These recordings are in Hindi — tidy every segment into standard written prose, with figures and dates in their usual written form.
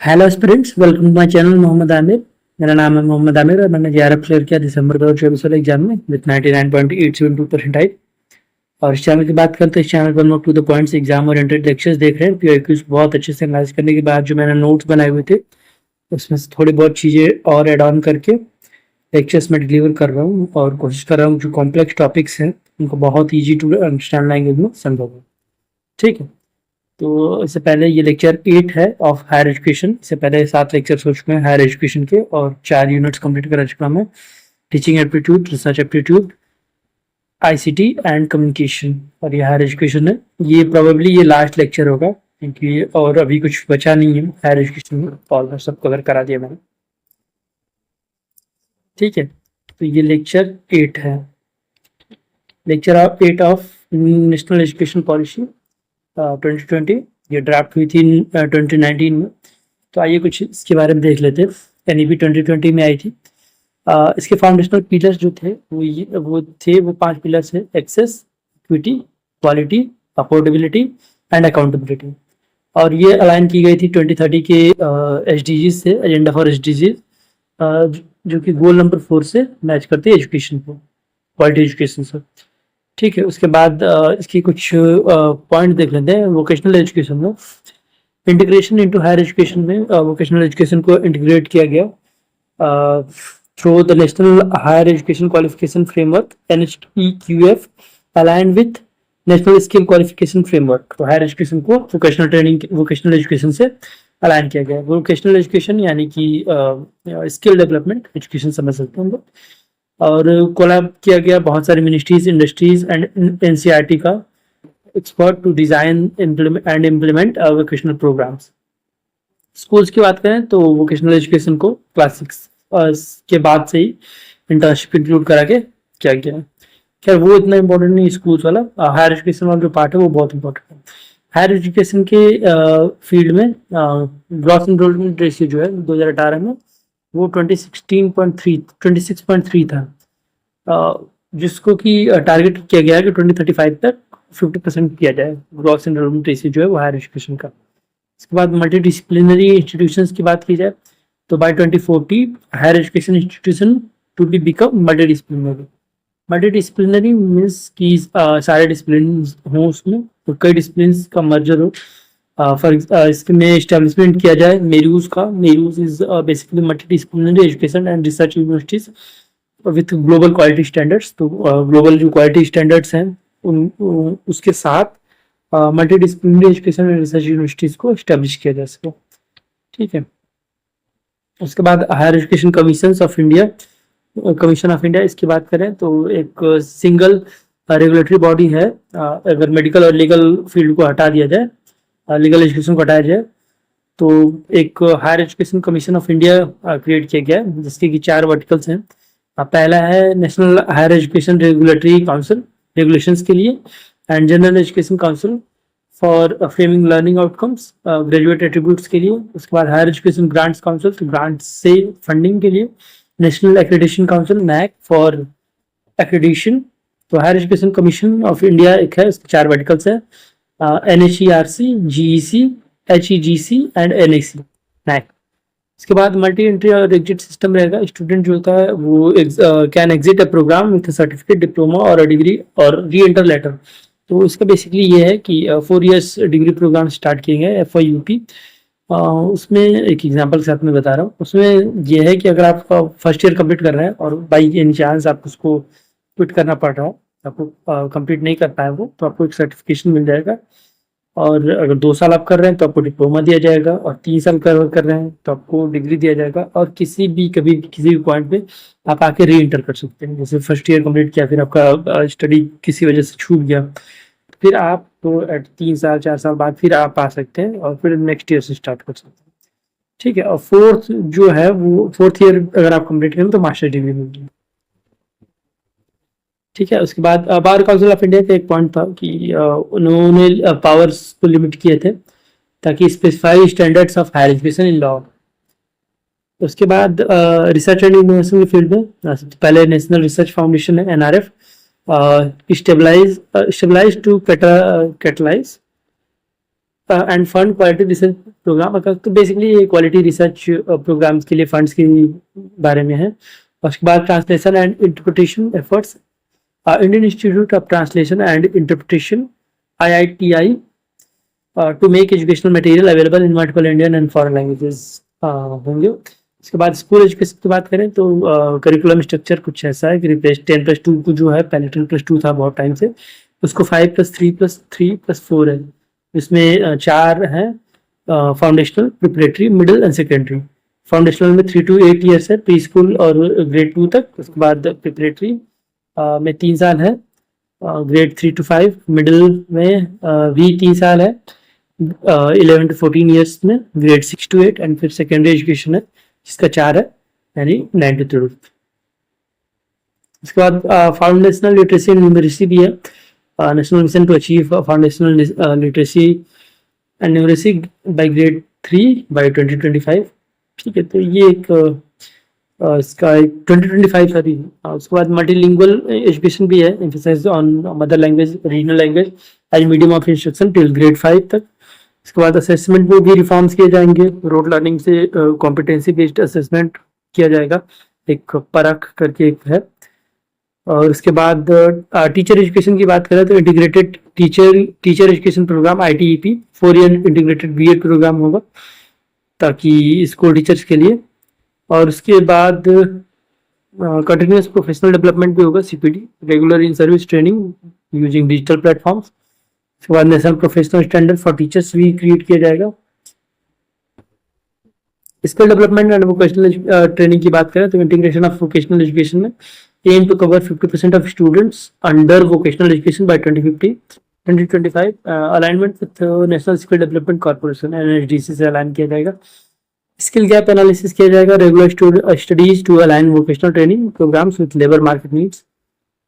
Hello students, welcome to my channel Mohammad Aamir. मेरा नाम है मोहम्मद आमिर और मैंने जेआरएफ क्लियर किया दिसंबर 2024 वाले एग्जाम में विद 99.872 परसेंटाइल। और इस चैनल की बात करते हैं, इस चैनल पर हम लोग to the points exam oriented lectures देख रहे हैं। पीआईक्यूज बहुत अच्छे से एनालाइज करने के बाद जो मैंने नोट्स बनाए हुए थे उसमें से थोड़ी बहुत चीज़ें और एड ऑन करके लेक्चर्स में डिलीवर कर रहा हूँ और कोशिश कर रहा हूँ जो कॉम्प्लेक्स टॉपिक्स हैं उनको बहुत ईजी टू अंडरस्टैंड लैंग्वेज में समझाऊँ। ठीक है, तो इससे पहले ये लेक्चर 8 है ऑफ हायर एजुकेशन। इससे पहले 7 लेक्चर्स हो चुके हैं हायर एजुकेशन के और 4 यूनिट्स कंप्लीट करा चुका मैं। Teaching aptitude, research aptitude, ICT and communication, और ये हायर एजुकेशन है। ये प्रोबेबली ये लास्ट लेक्चर होगा क्योंकि और अभी कुछ बचा नहीं है हायर एजुकेशन में, ऑलमोस्ट सब कवर करा दिया मैंने। ठीक है, तो ये लेक्चर 8 है, lecture 8 of national education policy 2020। ये ड्राफ्ट हुई थी 2019 में। तो आइए कुछ इसके बारे में देख लेते हैं। एनईपी 2020 में आई थी। इसके फाउंडेशनल पिलर्स जो थे वो 5 पिलर्स है: access, equity, quality, affordability and accountability. और ये अलाइन की गई थी 2030 के एसडीजी से, एजेंडा फॉर एसडीजी, जो कि गोल नंबर 4 से मैच करती है एजुकेशन को, क्वालिटी एजुकेशन से। ठीक है, उसके बाद इसकी कुछ पॉइंट देख लेते हैं। वोकेशनल एजुकेशन में इंटीग्रेशन इनटू हायर एजुकेशन में वोकेशनल एजुकेशन को इंटीग्रेट किया गया through the national higher education qualification framework NHEQF align with national skill qualification framework. तो हायर एजुकेशन को वोकेशनल ट्रेनिंग, वोकेशनल एजुकेशन से अलाइन किया गया। वोकेशनल एजुकेशन यानी कि स्किल डेवलपमेंट एजुकेशन समझ सकते हैं हम लोग। और कोलैब किया गया बहुत सारी मिनिस्ट्रीज, इंडस्ट्रीज एंड एनसीईआरटी का expert to design and implement vocational programmes. Schools की बात करें तो वोकेशनल एजुकेशन को क्लास 6 के बाद से ही इंटर्नशिप इंक्लूड करा के किया गया। खैर वो इतना इम्पोर्टेंट नहीं स्कूल्स वाला, हायर एजुकेशन वाला जो पार्ट है वो बहुत इंपॉर्टेंट है। हायर एजुकेशन के फील्ड में ग्रॉस एनरोलमेंट रेशियो जो है 2018 में वो 26.3 था, जिसको कि टारगेट किया गया है कि 2035 तक 50% किया जाए ग्रॉस एनरोलमेंट रेशियो जो है वो हायर एजुकेशन का। इसके बाद मल्टी डिसिप्लिनरी इंस्टीट्यूशंस की बात की जाए तो by 2040 higher education institution to be become multi disciplinary. Multi disciplinary means कि सारे डिसिप्लिन हों उसमें, तो कई डिसिप्लिन का मर्जर हो। इसमें एस्टेब्लिशमेंट किया जाए मेरूज का। MERUs is basically multi disciplinary education and research universities with global quality standards. तो ग्लोबल जो क्वालिटी स्टैंडर्ड्स हैं उसके साथ multi disciplinary education and research universities को एस्टेब्लिश किया जा सके। ठीक है, उसके बाद higher education commission of India, commission of India इसकी बात करें तो एक सिंगल रेगुलेटरी बॉडी है। अगर मेडिकल और लीगल फील्ड को हटा दिया जाए, लीगल एजुकेशन को हटाया जाए, तो एक higher education commission of India क्रिएट किया गया है जिसके कि 4 वर्टिकल्स हैं। पहला है national higher education regulatory council regulations के लिए, and general education council for framing learning outcomes graduate attributes के लिए। उसके बाद हायर एजुकेशन ग्रांट्स काउंसिल, तो ग्रांट्स से फंडिंग के लिए। National accreditation council NAAC for accreditation. तो higher education commission of India एक है, इसके 4 वर्टिकल्स है, NHERC, GEC, HEGC and NAC। इसके बाद मल्टी एंट्री और एग्जिट सिस्टम रहेगा। स्टूडेंट जो होता है वो can exit a programme with certificate, diploma और डिग्री और री एंटर लेटर। तो इसका बेसिकली ये है कि 4 इयर्स डिग्री प्रोग्राम स्टार्ट किए गए FYUP। उसमें एक एग्जांपल के साथ में बता रहा हूँ। उसमें यह है कि अगर आप फर्स्ट ईयर कंप्लीट कर रहे हैं और बाई एनी चांस आपको उसको क्विट करना पड़ रहा है, आपको कंप्लीट नहीं कर पाए वो, तो आपको एक सर्टिफिकेशन मिल जाएगा। और अगर 2 साल आप कर रहे हैं तो आपको डिप्लोमा दिया जाएगा, और 3 साल कर रहे हैं तो आपको डिग्री दिया जाएगा। और किसी भी पॉइंट पे आप आके री एंटर कर सकते हैं। जैसे फर्स्ट ईयर कंप्लीट किया, फिर आपका स्टडी किसी वजह से छूट गया, फिर आप तो 3 साल 4 साल बाद फिर आप आ सकते हैं और फिर नेक्स्ट ईयर से स्टार्ट कर सकते हैं। ठीक है, और फोर्थ जो है वो 4th ईयर अगर आप कंप्लीट करें तो मास्टर डिग्री मिलती है। ठीक है, उसके बाद बार काउंसिल ऑफ इंडिया का एक पॉइंट था कि उन्होंने पावर्स को लिमिट किए थे ताकि specify standards of higher education in law. उसके बाद रिसर्च एंड इनोवेशन के फील्ड में सबसे पहले नेशनल रिसर्च फाउंडेशन है NRF, stabilise to catalyse and fund quality research programme. अगर तो बेसिकली ये क्वालिटी रिसर्च प्रोग्राम्स के लिए फंड्स के बारे में है। और उसके बाद translation and interpretation efforts, Indian institute of translation and interpretation IITI to make educational material available in multiple Indian and foreign languages होंगे। इसके बाद स्कूल एजुकेशन की बात करें तो करिकुलम स्ट्रक्चर कुछ ऐसा है कि रिप्लेस 10+2 को जो है, पहले 10+2 था बहुत टाइम से, उसको 5+3+3+4 है। इसमें 4 हैं foundational, preparatory, middle and secondary. Foundational में 3 to 8 ईयर्स है, प्री स्कूल और ग्रेड 2 तक। उसके बाद प्रिपरेटरी में 3 साल है, ग्रेड 3 to 5। मिडिल में भी 3 साल है, 11 to 14 ईयर्स में, ग्रेड 6 to 8। एंड फिर सेकेंडरी एजुकेशन है जिसका 4 है, यानी 9 to 12। उसके बाद फाउंडेशनल लिटरेसी एंड न्यूमरेसी भी है, national mission to achieve foundational literacy and numeracy by grade 3 by 2025। ठीक है, तो ये एक इसका 2025 सॉरी। उसके बाद मल्टीलिंगुअल एजुकेशन भी है, emphasise on mother language, regional language as medium of instruction till grade 5 तक। इसके बाद असेसमेंट में भी रिफॉर्म्स किए जाएंगे, रोड लर्निंग से कॉम्पिटेंसी बेस्ड असेसमेंट किया जाएगा, एक परख करके एक है। और उसके बाद टीचर एजुकेशन की बात करें तो integrated teacher education programme ITEP 4 year integrated BEd programme होगा ताकि स्कूल टीचर्स के लिए। और उसके बाद कंटिन्यूस प्रोफेशनल डेवलपमेंट भी होगा, CPD, regular in service training using digital platforms. उसके बाद national professional standard for teachers भी क्रिएट किया जाएगा। Skill development and vocational training की बात करें तो इंटीग्रेशन ऑफ वोकेशनल एजुकेशन में aim to cover 50% of students under vocational education by 2025, alignment with National Skill Development Corporation NSDC से अलाइन किया जाएगा। स्किल गैप एनालिसिस किया जाएगा, regular studies to align vocational training programmes with labour market needs.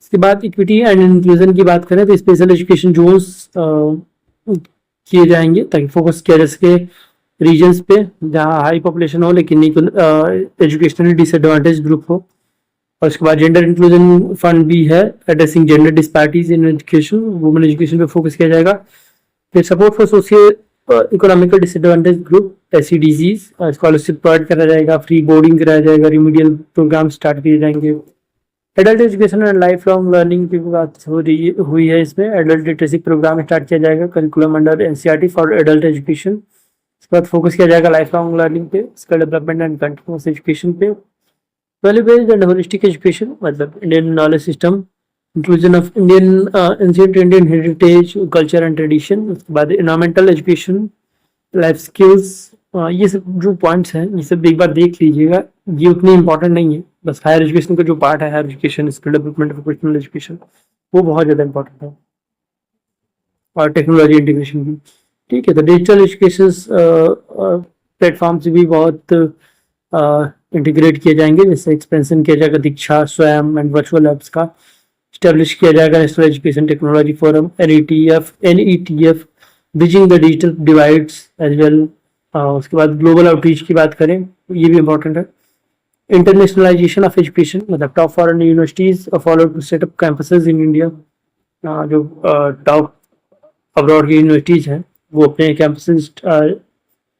इसके बाद इक्विटी एंड इंक्लूजन की बात करें तो स्पेशल एजुकेशन जोन्स किए जाएंगे ताकि फोकस किया जा सके रीजन्स पे जहाँ हाई पॉपुलेशन हो लेकिन एजुकेशनली डिसएडवांटेज ग्रुप हो। और उसके बाद जेंडर इंक्लूजन फंड भी है, addressing gender disparities in education, women education पे फोकस किया जाएगा। फिर support for social economical disadvantage group SEDGs scholarship provide करा जाएगा, फ्री बोर्डिंग कराया जाएगा, रिमीडियल प्रोग्राम स्टार्ट किए जाएंगे। Adult education and life long learning की बात हुई है, इसमें एडल्ट लिटरेसी प्रोग्राम स्टार्ट किया जाएगा, curriculum under NCERT for adult education. इसके बाद फोकस किया जाएगा लाइफ लॉन्ग लर्निंग पे, skill development and continuous education पे। Value based and holistic education मतलब Indian knowledge system, inclusion of Indian ancient Indian heritage, culture and tradition. उसके बाद एनवायरमेंटल एजुकेशन, लाइफ स्किल्स, ये सब जो पॉइंट्स हैं ये सब एक बार देख लीजिएगा, ये उतनी इंपॉर्टेंट नहीं है। बस हायर एजुकेशन का जो पार्ट है, higher education, skill development, professional education, वो बहुत ज़्यादा इंपॉर्टेंट है, और टेक्नोलॉजी इंटीग्रेशन भी। ठीक है, तो डिजिटल एजुकेशन प्लेटफॉर्म्स भी बहुत इंटीग्रेट किए जाएंगे, जैसे एक्सपेंशन किया जाएगा Diksha, Swayam and virtual apps का। स्टेब्लिश किया जाएगा national education technology forum NETF bridging the digital divides as well. उसके बाद ग्लोबल आउटरीच की बात करें, ये भी इंपॉर्टेंट है। इंटरनेशनलाइजेशन ऑफ एजुकेशन मतलब top foreign universities follow to set up campuses in India, जो टॉप अब्रॉड की यूनिवर्सिटीज हैं वो अपने कैंपसेस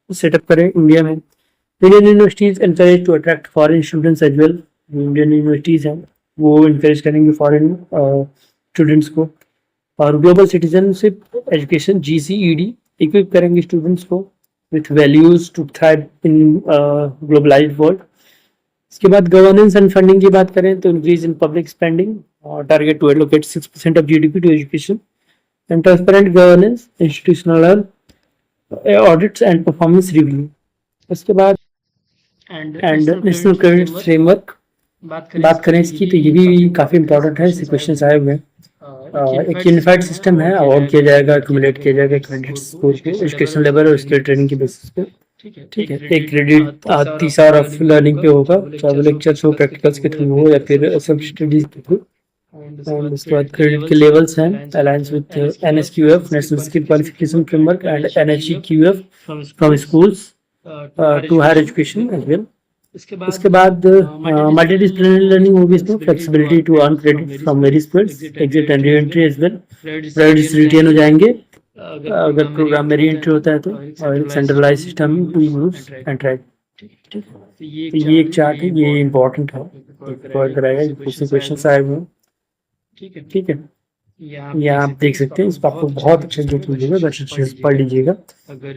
सेटअप करें इंडिया में। Indian universities encourage to attract foreign students as well, Indian universities हैं वो इनकरेज करेंगे फॉरेन स्टूडेंट्स को। और global citizenship education GCED equip करेंगे स्टूडेंट्स को with values to thrive in globalised world. इसके बाद गवर्नेंस एंड फंडिंग की बात करें तो increase in public spending, target to allocate 6% of GDP to education and transparent governance, institutional audits and performance review. इसके बाद एंड नेशनल क्रेडिट फ्रेमवर्क बात करें इसकी तो ये भी काफ़ी इंपॉर्टेंट है, इससे क्वेश्चन आए हुए हैं। एक यूनिफाइड सिस्टम है, अवार्ड किया जाएगा, एक्यूमुलेट किया जाएगा क्रेडिट स्कोर पे एजुकेशन लेवल और स्किल ट्रेनिंग के बेसिस पे। ठीक है, एक क्रेडिट 30 आवर ऑफ लर्निंग पे होगा, चाहे वो लेक्चर्स हो, प्रैक्टिकल्स के थ्रू हो या फिर सब स्टडीज के थ्रू। उसके बाद क्रेडिट के लेवल्स हैं, alliance with NSQF national skill qualification framework and NHEQF from schools to higher education as well. उसके बाद मल्टीडिसिप्लिनरी लर्निंग होगी, इसमें flexibility to earn credit from various fields, exit and reentry as well, credits retain हो जाएंगे अगर प्रोग्राम में री एंट्री होता है तो, और centralise system use and track. ठीक है, तो ये एक चार्ट है, ये इम्पोर्टेंट है, प्रोवाइड कराएगा, कुछ क्वेश्चन आए हुए हैं। ठीक है, ये आप देख सकते हैं, इस पर आपको बहुत अच्छे से लीजिएगा, बस अच्छे से पढ़ लीजिएगा।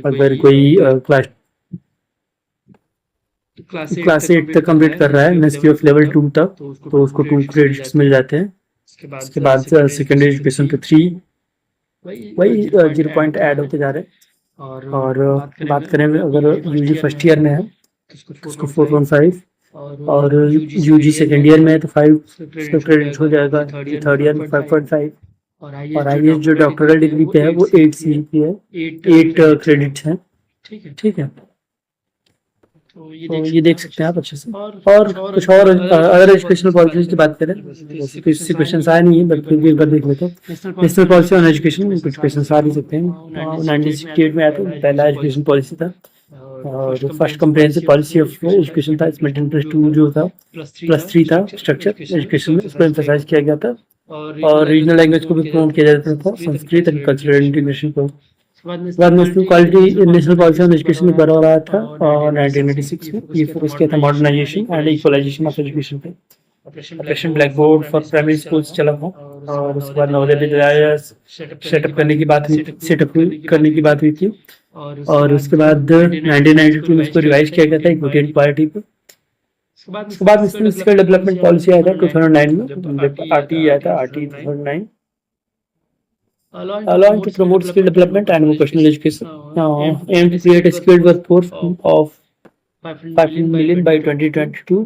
अगर कोई क्लास 8 तक कंप्लीट कर रहा है, एसक्यूएफ लेवल 2 तक, तो उसको 2 क्रेडिट्स मिल जाते हैं। उसके बाद सेकेंडरी एजुकेशन पे 3, वही 0 पॉइंट ऐड होते जा रहे हैं। और बात करें अगर यूजी फर्स्ट ईयर में है तो उसको 4.5, और यूजी सेकेंड ईयर में है तो 5 क्रेडिट हो जाएगा, थर्ड ईयर में 5.5, और आईएएस जो डॉक्टरल डिग्री पे है वो 8 सीजी है, 8 क्रेडिट्स हैं। ठीक है, तो ये देख सकते हैं आप अच्छे से। और कुछ और अदर एजुकेशनल पॉलिसीज की बात करें, किसी क्वेश्चन आए नहीं है, बट फिर भी एक बार देख लेते हैं। नेशनल पॉलिसी ऑन एजुकेशन में कुछ क्वेश्चन आ भी सकते हैं। 1968 में आया था, पहला एजुकेशन पॉलिसी था, और first comprehensive policy of education था। इसमें 10+2 जो था +3 था स्ट्रक्चर एजुकेशन में, उसको एम्फसाइज किया गया था, और रीजनल लैंग्वेज को भी प्रमोट किया जाता था, संस्कृत एंड कल्चरल इंटीग्रेशन को। बाद national quality national policy on education एक बार और आया था, और 1996 में ये फोकस किया था modernisation and equalisation of education पे। Operation blackboard for primary schools चला था, और उसके बाद नवोदय विद्यालय सेटअप करने की बात हुई थी, और उसके बाद 1992 में इसको रिवाइज किया गया था इक्विटी एंड पार्टी पे। उसके बाद नेशनल स्किल डेवलपमेंट पॉलिसी आया था 2009 में, आरटी आया था, RT 2009, allowing to promote skill development and vocational education, aim to create a skilled workforce of 500 million by 2022.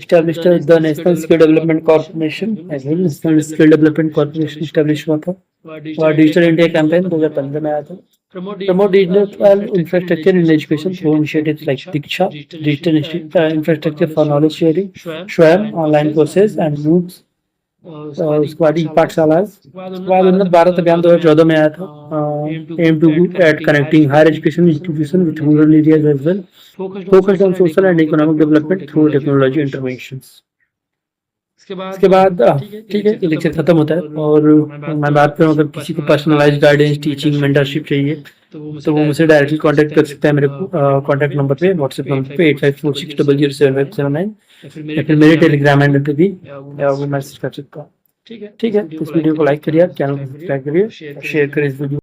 Established the National Skill Development Corporation, National Skill Development Corporation established हुआ था, और डिजिटल इंडिया कैंपेन 2015 में आया था। Promote digital infrastructure in education through initiatives like Diksha, digital infrastructure for knowledge sharing, Swayam, online courses and MOOCs। उसके बाद ई पाठशाला, उसके बाद उन्नत भारत अभियान 2014 में आया था, aim to at connecting higher education institution with rural areas as well, focused on social and economic development through technology interventions. इसके बाद ठीक है, लेक्चर खत्म होता है, और मैं बात करूँ अगर किसी को पर्सनलाइज्ड गाइडेंस, टीचिंग, मेंटरशिप चाहिए तो वो मुझे डायरेक्टली कांटेक्ट कर सकता है मेरे कांटेक्ट नंबर पे, व्हाट्सएप नंबर पे 8546007579, या फिर मेरे टेलीग्राम हैंडल पे भी वो मैसेज कर सकता हूँ। ठीक है, तो इस वीडियो को लाइक करिए, चैनल को सब्सक्राइब करिए, शेयर करिए इस वीडियो।